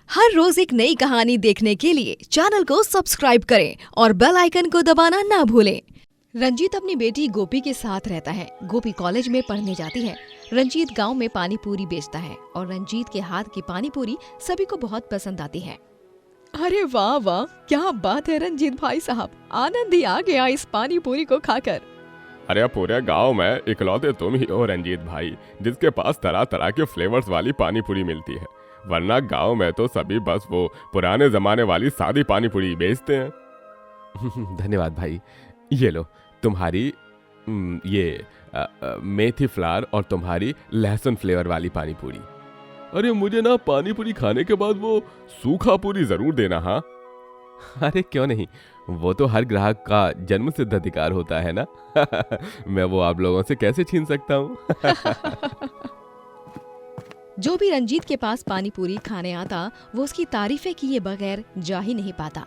हर रोज एक नई कहानी देखने के लिए चैनल को सब्सक्राइब करें और बेल आइकन को दबाना ना भूलें। रंजीत अपनी बेटी गोपी के साथ रहता है। गोपी कॉलेज में पढ़ने जाती है। रंजीत गांव में पानी पूरी बेचता है और रंजीत के हाथ की पानी पूरी सभी को बहुत पसंद आती है। अरे वाह वाह, क्या बात है रंजीत भाई साहब, आनंद ही आ गया इस पानी पूरी को खाकर। अरे पूरे गांव में इकलौते तुम ही हो रंजीत भाई, जिसके पास तरह तरह के फ्लेवर्स वाली पानी पूरी मिलती है। वरना गांव में तो सभी बस वो पुराने जमाने वाली सादी पानी पूरी बेचते हैं। धन्यवाद भाई, ये लो तुम्हारी मेथी फ्लावर और तुम्हारी लहसुन फ्लेवर वाली पानी पूरी। अरे मुझे ना पानी पूरी खाने के बाद वो सूखा पूरी जरूर देना। हाँ अरे क्यों नहीं, वो तो हर ग्राहक का जन्म सिद्ध अधिकार होता है ना। मैं वो आप लोगों से कैसे छीन सकता हूँ। जो भी रंजीत के पास पानी पूरी खाने आता वो उसकी तारीफें किए बगैर जा ही नहीं पाता।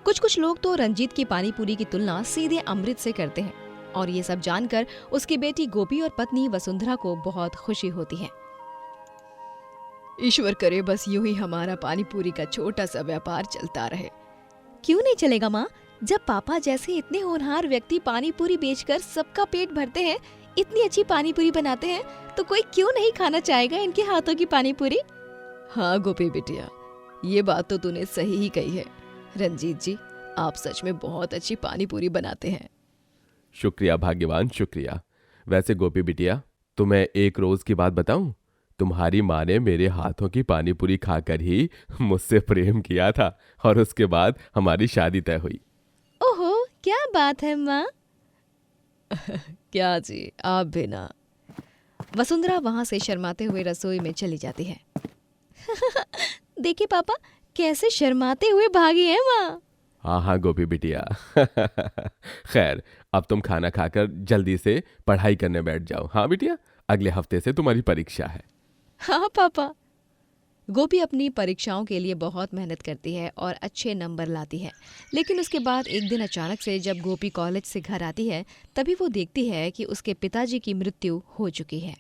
कुछ लोग तो रंजीत की पानी पूरी की तुलना सीधे अमृत से करते हैं और ये सब जानकर उसकी बेटी गोपी और पत्नी वसुंधरा को बहुत खुशी होती है। ईश्वर करे बस यूं ही हमारा पानी पूरी का छोटा सा व्यापार चलता रहे। क्यों नहीं चलेगा माँ, जब पापा जैसे इतने होनहार व्यक्ति पानी पूरी बेचकर सबका पेट भरते हैं, इतनी अच्छी पानी पूरी बनाते हैं, तो कोई क्यों नहीं खाना चाहेगा इनके हाथों की पानी पूरी। हाँ गोपी बिटिया, ये बात तो तूने सही ही कही है। रंजीत जी, आप सच में बहुत अच्छी पानी पूरी बनाते हैं। शुक्रिया भाग्यवान, शुक्रिया। वैसे गोपी बिटिया, तुम्हें एक रोज की बात बताऊं, तुम्हारी माँ ने मेरे हाथों की पानी पूरी खाकर ही मुझसे प्रेम किया था और उसके बाद हमारी शादी तय हुई। ओहो, क्या बात है माँ। क्या जी, आप भी ना। वसुंधरा वहां से शर्माते हुए रसोई में चली जाती है। देखिए पापा, कैसे शर्माते हुए भागी हैं माँ। हाँ गोपी बिटिया। खैर, अब तुम खाना खाकर जल्दी से पढ़ाई करने बैठ जाओ। हाँ बिटिया, अगले हफ्ते से तुम्हारी परीक्षा है। हाँ पापा। गोपी अपनी परीक्षाओं के लिए बहुत मेहनत करती है और अच्छे नंबर लाती है, लेकिन उसके बाद एक दिन अचानक से जब गोपी कॉलेज से घर आती है, तभी वो देखती है कि उसके पिताजी की मृत्यु हो चुकी है।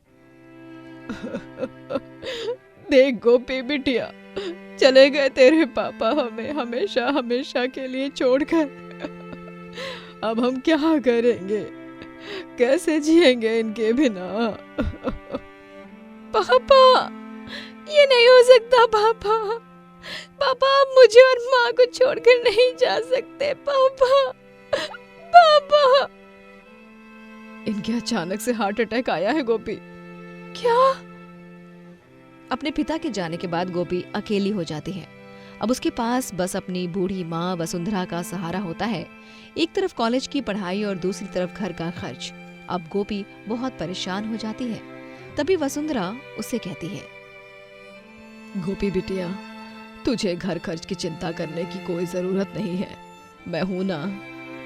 देख गोपी बिटिया, चले गए तेरे पापा हमें हमेशा हमेशा के लिए छोड़कर। अब हम क्या करेंगे, कैसे जिएंगे इनके बिना। पापा, ये नहीं हो सकता पापा। पापा, आप मुझे और माँ को छोड़कर नहीं जा सकते पापा। पापा। इनके अचानक से हार्ट अटैक आया है गोपी। क्या? अपने पिता के जाने के बाद गोपी अकेली हो जाती है। अब उसके पास बस अपनी बूढ़ी माँ वसुंधरा का सहारा होता है। एक तरफ कॉलेज की पढ़ाई और दूसरी तरफ घर का खर्च। अब गोपी बहुत परेशान हो जाती है। तभी वसुंधरा उससे कहती है, गोपी बिटिया, तुझे घर खर्च की चिंता करने की कोई जरूरत नहीं है। मैं हूं ना,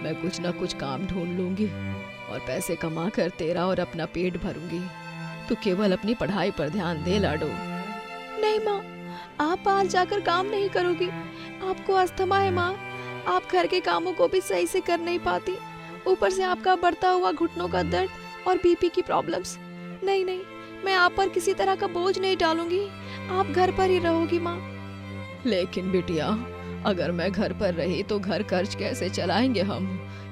मैं कुछ ना कुछ काम ढूंढ लूंगी और पैसे कमा कर तेरा और अपना पेट भरूंगी। तू केवल अपनी पढ़ाई पर ध्यान दे लाडो। नहीं माँ, आप बाहर जाकर काम नहीं करोगी। आपको अस्थमा है माँ, आप घर के कामों को भी सही से कर नहीं पाती। ऊपर से आपका बढ़ता हुआ घुटनों का दर्द और बीपी की प्रॉब्लम्स। नहीं, मैं आप पर किसी तरह का बोझ नहीं डालूंगी। आप घर पर ही रहोगी माँ। लेकिन बिटिया, अगर मैं घर पर रही तो घर खर्च कैसे चलाएंगे हम,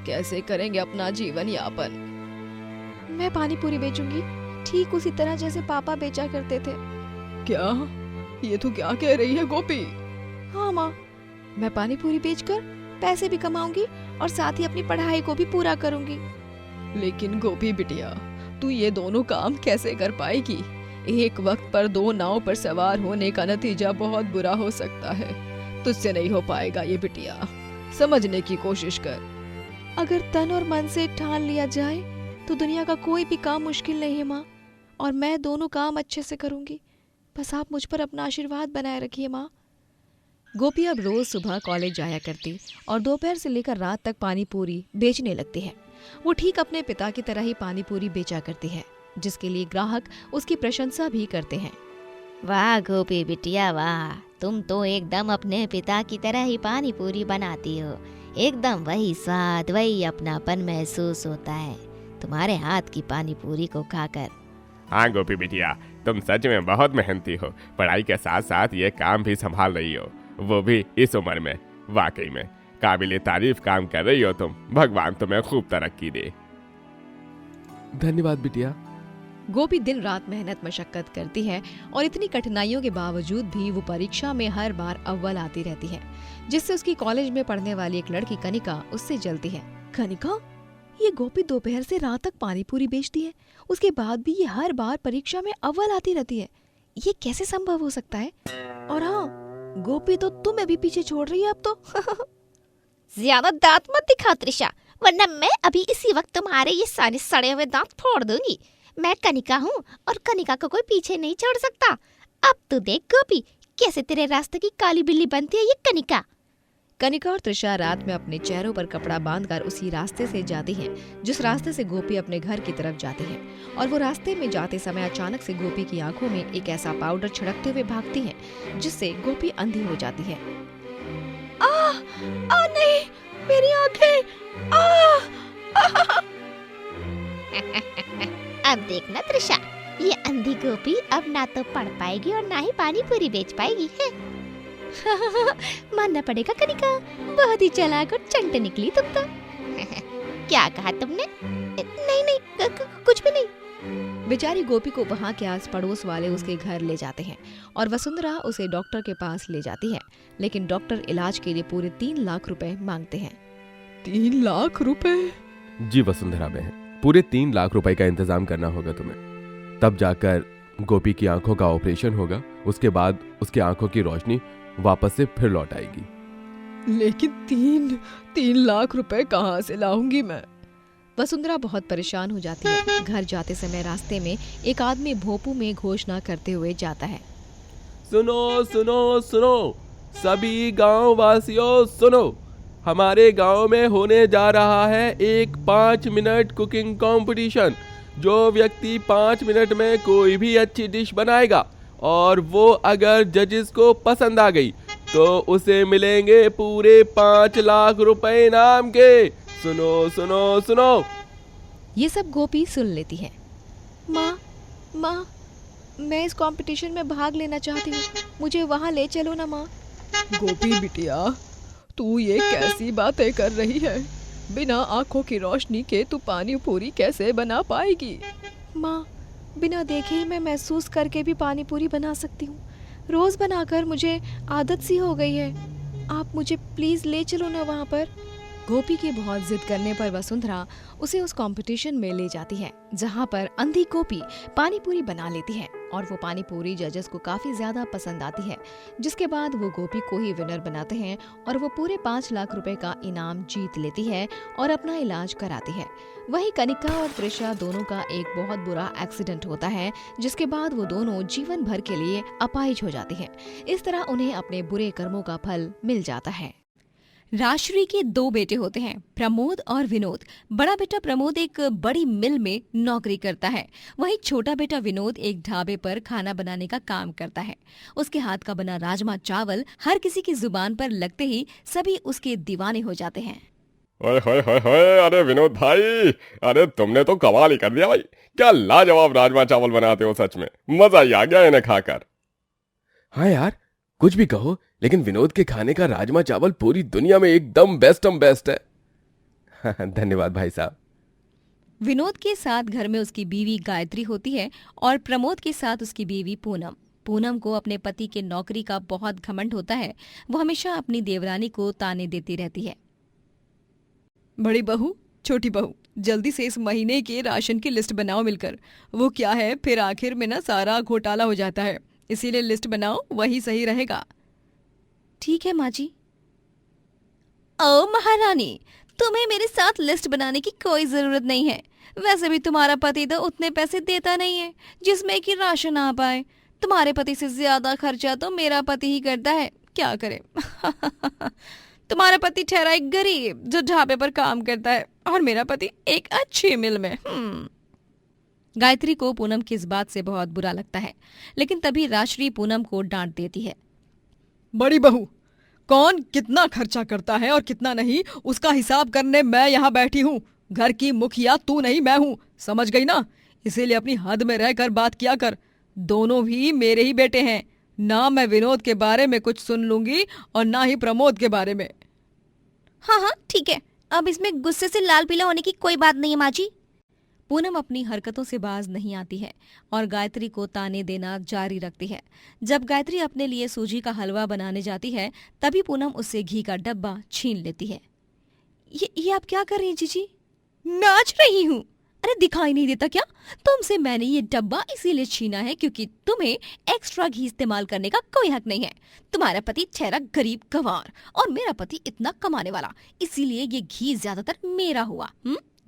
कैसे करेंगे अपना जीवन यापन। मैं पानी पूरी बेचूंगी, ठीक उसी तरह जैसे पापा बेचा करते थे। क्या? ये तू क्या कह रही है गोपी? हाँ माँ, मैं पानी पूरी बेचकर पैसे भी कमाऊंगी और साथ ही अपनी पढ़ाई को भी पूरा करूंगी। लेकिन गोपी बिटिया, तू ये दोनों काम कैसे कर पाएगी? एक वक्त पर दो नाव पर सवार होने का नतीजा बहुत बुरा हो सकता है। तुझसे नहीं हो पाएगा ये बिटिया, समझने की कोशिश कर। अगर तन और मन से ठान लिया जाए तो दुनिया का कोई भी काम मुश्किल नहीं है माँ, और मैं दोनों काम अच्छे से करूंगी। बस आप मुझ पर अपना आशीर्वाद बनाए रखिए माँ। गोपी अब रोज सुबह कॉलेज जाया करती और दोपहर से लेकर रात तक पानी पूरी बेचने लगती है। वो ठीक अपने पिता की तरह ही पानी पूरी बेचा करती है, जिसके लिए ग्राहक उसकी प्रशंसा भी करते हैं। वाह गोपी बिटिया वाह, तुम तो एकदम अपने पिता की तरह ही पानी पूरी बनाती हो। एकदम वही स्वाद, वही अपनापन महसूस होता है तुम्हारे हाथ की पानी पूरी को खाकर। हाँ गोपी बिटिया, तुम सच में बहुत मेहनती हो, पढ़ाई के साथ साथ ये काम भी संभाल रही हो, वो भी इस उम्र में। वाकई में काबिले तारीफ काम कर रही हो तुम। भगवान तुम्हें खूब तरक्की दे। धन्यवाद बिटिया। गोपी दिन रात मेहनत मशक्कत करती है और इतनी कठिनाइयों के बावजूद भी वो परीक्षा में हर बार अव्वल आती रहती है, जिससे उसकी कॉलेज में पढ़ने वाली एक लड़की कनिका उससे जलती है। कनिका, ये गोपी दोपहर से रात तक पानी पूरी बेचती है, उसके बाद भी ये हर बार परीक्षा में अव्वल आती रहती है। ये कैसे संभव हो सकता है? और हाँ, गोपी तो तुम्हें भी पीछे छोड़ रही है अब तो। ज्यादा दांत मत दिखा त्रिशा, वरना मैं अभी इसी वक्त तुम्हारे ये सारे सड़े हुए दांत फोड़ दूंगी। मैं कनिका हूँ और कनिका को कोई पीछे नहीं छोड़ सकता। अब तू देख गोपी, कैसे तेरे रास्ते की काली बिल्ली बनती है ये कनिका। कनिका और त्रिशा रात में अपने चेहरों पर कपड़ा बांधकर उसी रास्ते से जाती हैं, जिस रास्ते से गोपी अपने घर की तरफ जाती है। और वो रास्ते में जाते समय अचानक से गोपी की आंखों में एक ऐसा पाउडर छिड़कते हुए भागती है, जिससे गोपी अंधी हो जाती है। आ नहीं, मेरी आंखें! अब देखना त्रिशा, ये अंधी गोपी अब ना तो पढ़ पाएगी और ना ही पानी पूरी बेच पाएगी है। मानना पड़ेगा कनिका, बहुत ही चालाक और चंट निकली तुम तो। क्या कहा तुमने? नहीं, कुछ भी नहीं। बेचारी गोपी को वहाँ के आस पड़ोस वाले उसके घर ले जाते हैं और वसुंधरा उसे डॉक्टर के पास ले जाती है, लेकिन डॉक्टर इलाज के लिए पूरे 3 लाख रुपए मांगते हैं। 3 लाख रुपए? जी वसुंधरा बहन, पूरे 3 लाख रुपए का इंतजाम करना होगा तुम्हें, तब जाकर गोपी की आंखों का ऑपरेशन होगा। उसके बाद उसकी आंखों की रोशनी वापस से फिर लौट आएगी। लेकिन 3 लाख रुपए कहाँ से लाऊंगी मैं? वसुंधरा बहुत परेशान हो जाती है। घर जाते समय रास्ते में एक आदमी भोपू में घोषणा करते हुए जाता है। सुनो सुनो सुनो, सभी गांव वासियों सुनो, हमारे गांव में होने जा रहा है एक 5 मिनट कुकिंग कंपटीशन। जो व्यक्ति 5 मिनट में कोई भी अच्छी डिश बनाएगा और वो अगर जजेस को पसंद आ गई तो उसे मिलेंगे पूरे 5 लाख रुपए इनाम के। सुनो सुनो सुनो। ये सब गोपी सुन लेती है। माँ, मैं इस कंपटीशन में भाग लेना चाहती हूँ, मुझे वहाँ ले चलो ना माँ। गोपी बिटिया, तू ये कैसी बातें कर रही है? बिना आंखों की रोशनी के तू पानी पूरी कैसे बना पाएगी? माँ, बिना देखे ही मैं महसूस करके भी पानी पूरी बना सकती हूँ। रोज बनाकर मुझे आदत सी हो गई है। आप मुझे प्लीज ले चलो ना वहाँ पर। गोपी की बहुत जिद करने पर वसुंधरा उसे उस कंपटीशन में ले जाती है, जहाँ पर अंधी गोपी पानी पूरी बना लेती है और वो पानी पूरी जजेस को काफी ज्यादा पसंद आती है, जिसके बाद वो गोपी को ही विनर बनाते हैं और वो पूरे 5 लाख रुपए का इनाम जीत लेती है और अपना इलाज कराती है। वहीं कनिका और त्रिशा दोनों का एक बहुत बुरा एक्सीडेंट होता है, जिसके बाद वो दोनों जीवन भर के लिए अपाहिज हो जाती हैं। इस तरह उन्हें अपने बुरे कर्मों का फल मिल जाता है। राजश्री के 2 बेटे होते हैं, प्रमोद और विनोद। बड़ा बेटा प्रमोद एक बड़ी मिल में नौकरी करता है, वहीं छोटा बेटा विनोद एक ढाबे पर खाना बनाने का काम करता है। उसके हाथ का बना राजमा चावल हर किसी की जुबान पर लगते ही सभी उसके दीवाने हो जाते हैं। ओए होए होए होए, अरे विनोद भाई, अरे तुमने तो कमाल ही कर दिया भाई। क्या लाजवाब राजमा चावल बनाते हो, सच में मजा ही आ गया इन्हें खाकर। हाँ यार, कुछ भी कहो, लेकिन विनोद के खाने का राजमा चावल पूरी दुनिया में एकदम बेस्ट है। धन्यवाद भाई साहब। विनोद के साथ घर में उसकी बीवी गायत्री होती है और प्रमोद के साथ उसकी बीवी पूनम। पूनम को अपने पति के नौकरी का बहुत घमंड होता है। वो हमेशा अपनी देवरानी को ताने देती रहती है। बड़ी बहू, छोटी बहू, जल्दी से इस महीने के राशन की लिस्ट बनाओ मिलकर। वो क्या है, फिर आखिर में ना सारा घोटाला हो जाता है, इसीलिए लिस्ट बनाओ, वही सही रहेगा। ठीक है माँ जी। ओ महारानी, तुम्हें मेरे साथ लिस्ट बनाने की कोई जरूरत नहीं है। वैसे भी तुम्हारा पति तो उतने पैसे देता नहीं है जिसमें कि राशन आ पाए। तुम्हारे पति से ज्यादा खर्चा तो मेरा पति ही करता है, क्या करे। तुम्हारा पति ठहरा एक गरीब जो ढाबे पर काम करता है और मेरा पति एक अच्छी मिल में। गायत्री को पूनम की इस बात से बहुत बुरा लगता है, लेकिन तभी राजश्री पूनम को डांट देती है। बड़ी बहू, कौन कितना खर्चा करता है और कितना नहीं, उसका हिसाब करने मैं यहाँ बैठी हूँ। घर की मुखिया तू नहीं, मैं हूँ, समझ गई ना? इसीलिए अपनी हद में रहकर बात किया कर, दोनों भी मेरे ही बेटे हैं। ना मैं विनोद के बारे में कुछ सुन लूंगी और ना ही प्रमोद के बारे में। हाँ हाँ ठीक है, अब इसमें गुस्से से लाल पीला होने की कोई बात नहीं है माँ जी। पूनम अपनी हरकतों से बाज नहीं आती है और गायत्री को ताने देना जारी रखती है। जब गायत्री अपने लिए सूजी का हलवा बनाने जाती है तभी पूनम उससे घी का डब्बा छीन लेती है। ये आप क्या कर रही हैं जीजी? नाच रही हूँ। अरे दिखाई नहीं देता क्या? तुमसे मैंने ये डब्बा इसीलिए छीना है क्योंकि तुम्हें एक्स्ट्रा घी इस्तेमाल करने का कोई हक नहीं है। तुम्हारा पति ठहरा गरीब गंवार और मेरा पति इतना कमाने वाला, इसीलिए ये घी ज्यादातर मेरा हुआ।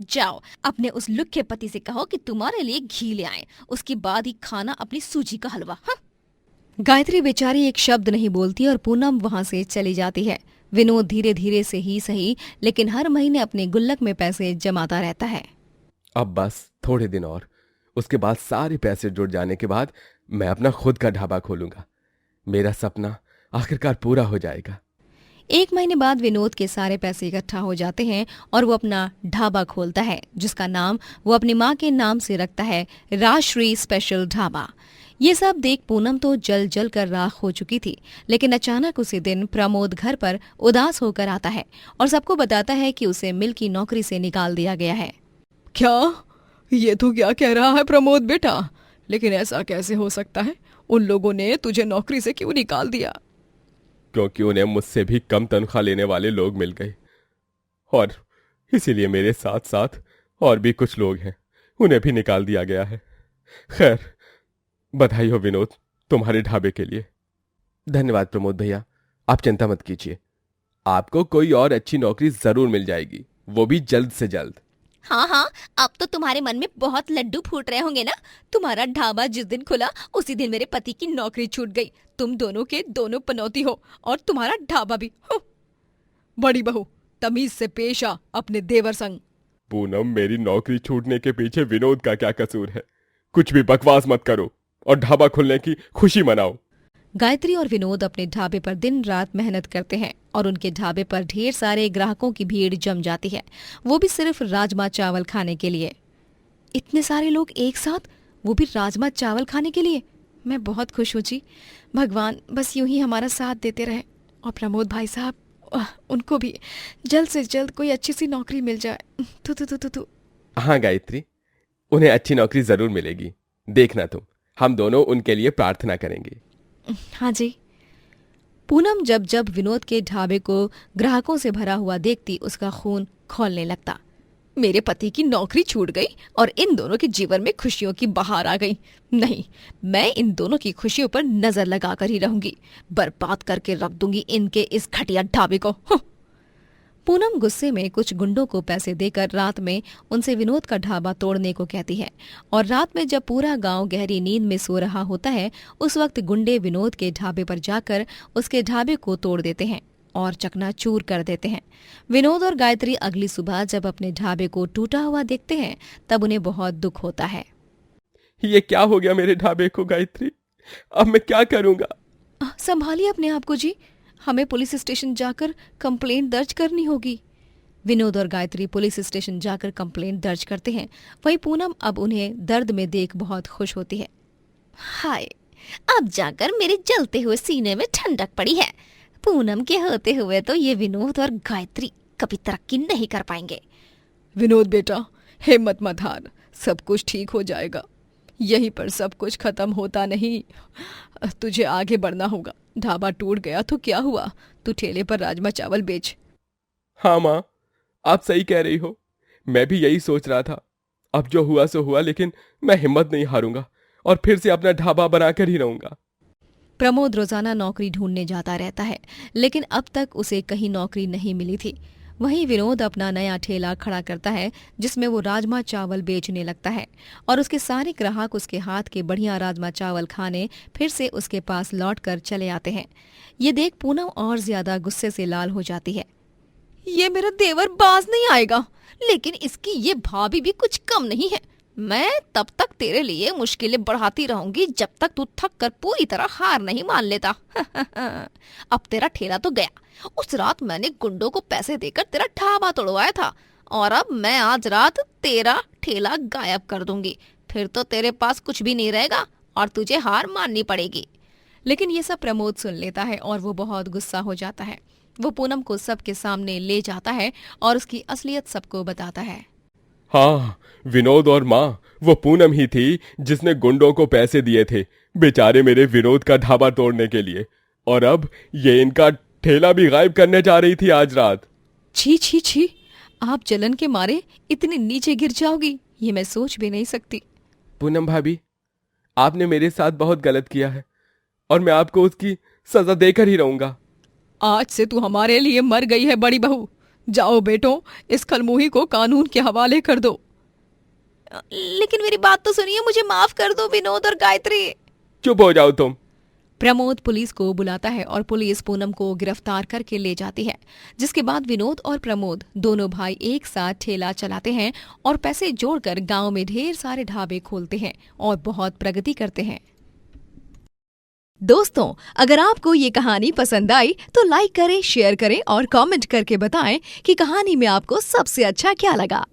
जाओ अपने उस लुक्खे पति से कहो कि तुम्हारे लिए घी ले आए, उसके बाद ही खाना अपनी सूजी का हलवा। हाँ? गायत्री बेचारी एक शब्द नहीं बोलती और पूनम वहाँ से चली जाती है। विनोद धीरे धीरे से ही सही लेकिन हर महीने अपने गुल्लक में पैसे जमाता रहता है। अब बस थोड़े दिन और, उसके बाद सारे पैसे जुट जाने के बाद मैं अपना खुद का ढाबा खोलूंगा। मेरा सपना आखिरकार पूरा हो जाएगा। 1 महीने बाद विनोद के सारे पैसे इकट्ठा हो जाते हैं और वो अपना ढाबा खोलता है जिसका नाम वो अपनी माँ के नाम से रखता है, राजश्री स्पेशल ढाबा। ये सब देख पूनम तो जल जल कर राख हो चुकी थी, लेकिन अचानक उसी दिन प्रमोद घर पर उदास होकर आता है और सबको बताता है कि उसे मिल की नौकरी से निकाल दिया गया है। क्या? ये तो क्या कह रहा है प्रमोद बेटा? लेकिन ऐसा कैसे हो सकता है? उन लोगों ने तुझे नौकरी से क्यों निकाल दिया? क्योंकि उन्हें मुझसे भी कम तनख्वाह लेने वाले लोग मिल गए और इसीलिए मेरे साथ साथ और भी कुछ लोग हैं, उन्हें भी निकाल दिया गया है। खैर, बधाई हो विनोद तुम्हारे ढाबे के लिए। धन्यवाद प्रमोद भैया, आप चिंता मत कीजिए, आपको कोई और अच्छी नौकरी जरूर मिल जाएगी, वो भी जल्द से जल्द। हाँ हाँ, अब तो तुम्हारे मन में बहुत लड्डू फूट रहे होंगे ना। तुम्हारा ढाबा जिस दिन खुला उसी दिन मेरे पति की नौकरी छूट गई। तुम दोनों के दोनों पनौती हो और तुम्हारा ढाबा भी। बड़ी बहू, तमीज से पेश आ अपने देवर संग। पूनम, मेरी नौकरी छूटने के पीछे विनोद का क्या कसूर है? कुछ भी बकवास मत करो और ढाबा खुलने की खुशी मनाओ। गायत्री और विनोद अपने ढाबे पर दिन रात मेहनत करते हैं और उनके ढाबे पर ढेर सारे ग्राहकों की भीड़ जम जाती है, वो भी सिर्फ राजमा चावल खाने के लिए। इतने सारे लोग एक साथ, वो भी राजमा चावल खाने के लिए। मैं बहुत खुश हूँ जी। भगवान बस यूं ही हमारा साथ देते रहे और प्रमोद भाई साहब, उनको भी जल्द से जल्द कोई अच्छी सी नौकरी मिल जाए। तू तू तू तू तू। हाँ गायत्री, उन्हें अच्छी नौकरी जरूर मिलेगी, देखना तुम। हम दोनों उनके लिए प्रार्थना करेंगे। हाँ जी। पूनम जब जब विनोद के ढाबे को ग्राहकों से भरा हुआ देखती उसका खून खौलने लगता। मेरे पति की नौकरी छूट गई और इन दोनों के जीवन में खुशियों की बहार आ गई। नहीं, मैं इन दोनों की खुशियों पर नजर लगाकर ही रहूंगी, बर्बाद करके रख दूंगी इनके इस घटिया ढाबे को। पूनम गुस्से में कुछ गुंडों को पैसे देकर रात में उनसे विनोद का ढाबा तोड़ने को कहती है और रात में जब पूरा गांव गहरी नींद में सो रहा होता है उस वक्त गुंडे विनोद के ढाबे पर जाकर उसके ढाबे को तोड़ देते हैं और चकनाचूर कर देते हैं। विनोद और गायत्री अगली सुबह जब अपने ढाबे को टूटा हुआ देखते हैं तब उन्हें बहुत दुख होता है। ये क्या हो गया मेरे ढाबे को गायत्री? अब मैं क्या करूंगा? संभालिए अपने आप को जी, हमें पुलिस स्टेशन जाकर कंप्लेंट दर्ज करनी होगी। विनोद और गायत्री पुलिस स्टेशन जाकर कंप्लेंट दर्ज करते हैं। वहीं पूनम अब उन्हें दर्द में देख बहुत खुश होती है। हाय, अब जाकर मेरे जलते हुए सीने में ठंडक पड़ी है। पूनम के होते हुए तो ये विनोद और गायत्री कभी तरक्की नहीं कर पाएंगे। विनोद बेटा, हिम्मत मत हार, सब कुछ ठीक हो जाएगा। यहीं पर सब कुछ खत्म होता नहीं, तुझे आगे बढ़ना होगा। ढाबा टूट गया तो क्या हुआ, तू ठेले पर राजमा चावल बेच। हाँ माँ, आप सही कह रही हो, मैं भी यही सोच रहा था। अब जो हुआ सो हुआ, लेकिन मैं हिम्मत नहीं हारूंगा और फिर से अपना ढाबा बनाकर ही रहूंगा। प्रमोद रोजाना नौकरी ढूंढने जाता रहता है लेकिन अब तक उसे कहीं नौकरी नहीं मिली थी। वहीं विनोद अपना नया ठेला खड़ा करता है जिसमें वो राजमा चावल बेचने लगता है और उसके सारे ग्राहक उसके हाथ के बढ़िया राजमा चावल खाने फिर से उसके पास लौटकर चले आते हैं। ये देख पूनम और ज्यादा गुस्से से लाल हो जाती है। ये मेरा देवर बाज नहीं आएगा, लेकिन इसकी ये भाभी भी कुछ कम नहीं है। मैं तब तक तेरे लिए मुश्किलें बढ़ाती रहूंगी जब तक तू थक कर पूरी तरह हार नहीं मान लेता। अब तेरा ठेला तो गया। उस रात मैंने गुंडों को पैसे देकर तेरा ढाबा तोड़वाया था और अब मैं आज रात तेरा ठेला गायब कर दूंगी। फिर तो तेरे पास कुछ भी नहीं रहेगा और तुझे हार माननी पड़ेगी। लेकिन ये सब प्रमोद सुन लेता है और वो बहुत गुस्सा हो जाता है। वो पूनम को सबके सामने ले जाता है और उसकी असलियत सबको बताता है। हाँ, विनोद और माँ, वो पूनम ही थी जिसने गुंडों को पैसे दिए थे बेचारे मेरे विनोद का ढाबा तोड़ने के लिए, और अब ये इनका ठेला भी गायब करने जा रही थी आज रात। छी छी छी, आप जलन के मारे इतने नीचे गिर जाओगी, ये मैं सोच भी नहीं सकती। पूनम भाभी, आपने मेरे साथ बहुत गलत किया है और मैं आपको उसकी सजा देकर ही रहूंगा। आज से तू हमारे लिए मर गई है बड़ी बहू। जाओ बेटो, इस खलमुही को कानून के हवाले कर दो। लेकिन मेरी बात तो सुनिए, मुझे माफ कर दो विनोद और गायत्री। चुप हो जाओ तुम। प्रमोद पुलिस को बुलाता है और पुलिस पूनम को गिरफ्तार करके ले जाती है, जिसके बाद विनोद और प्रमोद दोनों भाई एक साथ ठेला चलाते हैं और पैसे जोड़कर गांव में ढेर सारे ढाबे खोलते हैं और बहुत प्रगति करते हैं। दोस्तों, अगर आपको ये कहानी पसंद आई तो लाइक करें, शेयर करें और कमेंट करके बताएं कि कहानी में आपको सबसे अच्छा क्या लगा।